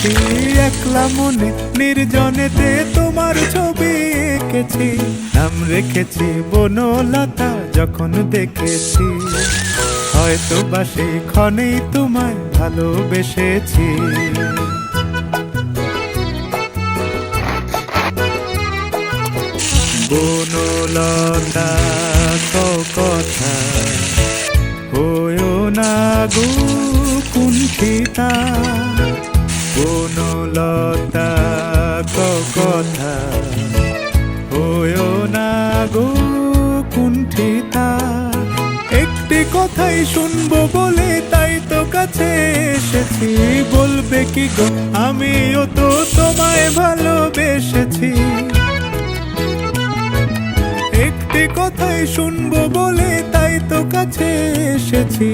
এসেছি একলা মনে নির্জনেতে তোমার ছবি এঁকেছি, নাম রেখেছি বনলতা যখন দেখেছি, হয়তো বা সেই ক্ষণেই তোমায় ভালোবেসেছি। বনলতা কথা হয়ো না গো কুণ্ঠিতা, বনলতা কথা হয়ো না গো কুণ্ঠিতা। একটি কথাই শুনবো বলে তাই তো কাছে এসেছি, বলবে কি গো আমিও তো তোমায় ভালোবেসেছি। একটি কথাই শুনবো বলে তাই তো কাছে এসেছি।